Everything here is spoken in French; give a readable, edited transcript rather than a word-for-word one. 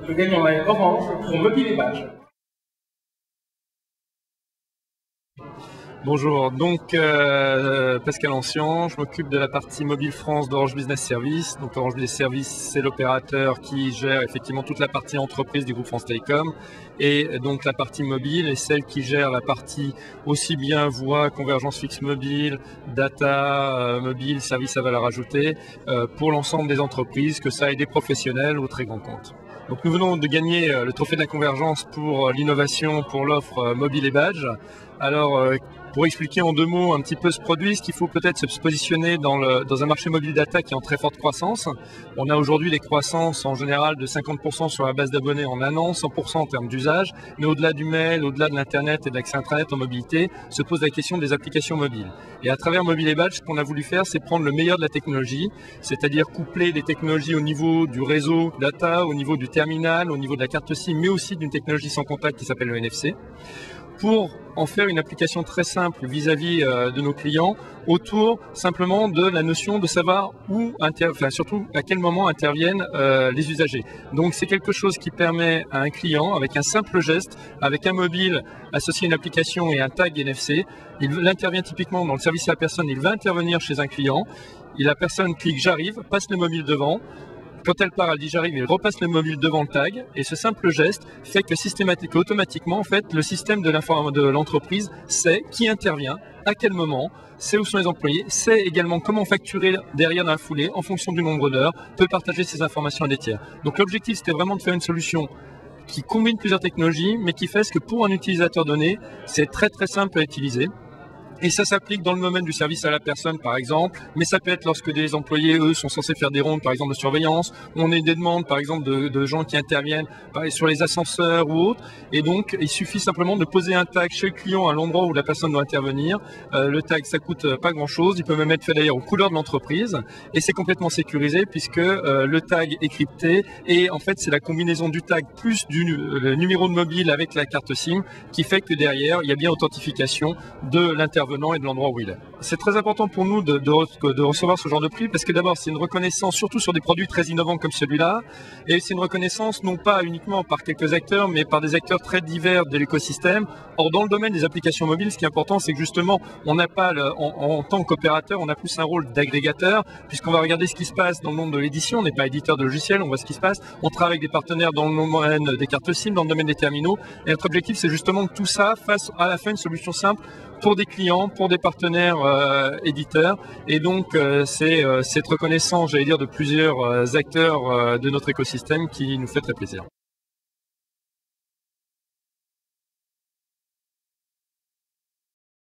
Le gagnant est orange pour Mobile et Badge. Bonjour, donc Pascal Ancien, je m'occupe de la partie Mobile France d'Orange Business Service. Donc Orange Business Service, c'est l'opérateur qui gère effectivement toute la partie entreprise du groupe France Télécom. Et donc la partie mobile est celle qui gère la partie aussi bien voix, convergence fixe mobile, data mobile, services à valeur ajoutée pour l'ensemble des entreprises, que ça aille des professionnels aux très grands comptes. Donc nous venons de gagner le trophée de la convergence pour l'innovation pour l'offre Mobile et Badge. Alors pour expliquer en 2 mots un petit peu ce produit, ce qu'il faut peut-être se positionner dans un marché mobile data qui est en très forte croissance. On a aujourd'hui des croissances en général de 50% sur la base d'abonnés en un an, 100% en termes d'usage, mais au-delà du mail, au-delà de l'internet et de l'accès internet en mobilité, se pose la question des applications mobiles. Et à travers Mobile et Badge, ce qu'on a voulu faire, c'est prendre le meilleur de la technologie, c'est-à-dire coupler des technologies au niveau du réseau data, au niveau du terminal, au niveau de la carte SIM, mais aussi d'une technologie sans contact qui s'appelle le NFC, pour en faire une application très simple vis-à-vis de nos clients autour simplement de la notion de savoir surtout à quel moment interviennent les usagers. Donc c'est quelque chose qui permet à un client, avec un simple geste, avec un mobile associé à une application et un tag NFC, il intervient typiquement dans le service à la personne, il va intervenir chez un client, la personne clique j'arrive, passe le mobile devant. Quand elle part, elle dit j'arrive, il repasse le mobile devant le tag et ce simple geste fait que systématiquement, automatiquement, en fait, le système de l'entreprise sait qui intervient, à quel moment, sait où sont les employés, sait également comment facturer derrière dans la foulée en fonction du nombre d'heures, peut partager ces informations à des tiers. Donc l'objectif, c'était vraiment de faire une solution qui combine plusieurs technologies, mais qui fait ce que pour un utilisateur donné, c'est très très simple à utiliser. Et ça s'applique dans le domaine du service à la personne, par exemple, mais ça peut être lorsque des employés, eux, sont censés faire des rondes, par exemple, de surveillance. On a des demandes, par exemple, de gens qui interviennent sur les ascenseurs ou autres. Et donc, il suffit simplement de poser un tag chez le client à l'endroit où la personne doit intervenir. Le tag, ça coûte pas grand-chose. Il peut même être fait d'ailleurs aux couleurs de l'entreprise. Et c'est complètement sécurisé puisque le tag est crypté. Et en fait, c'est la combinaison du tag plus le numéro de mobile avec la carte SIM qui fait que derrière, il y a bien authentification de l'intervenant et de l'endroit où il est. C'est très important pour nous de recevoir ce genre de prix parce que d'abord c'est une reconnaissance surtout sur des produits très innovants comme celui-là et c'est une reconnaissance non pas uniquement par quelques acteurs mais par des acteurs très divers de l'écosystème. Or dans le domaine des applications mobiles, ce qui est important c'est que justement on n'a pas en tant qu'opérateur on a plus un rôle d'agrégateur puisqu'on va regarder ce qui se passe dans le monde de l'édition, on n'est pas éditeur de logiciels, on voit ce qui se passe, on travaille avec des partenaires dans le domaine des cartes SIM, dans le domaine des terminaux et notre objectif c'est justement que tout ça fasse à la fin une solution simple pour des clients, pour des partenaires éditeurs. Et donc, c'est cette reconnaissance, j'allais dire, de plusieurs acteurs de notre écosystème qui nous fait très plaisir.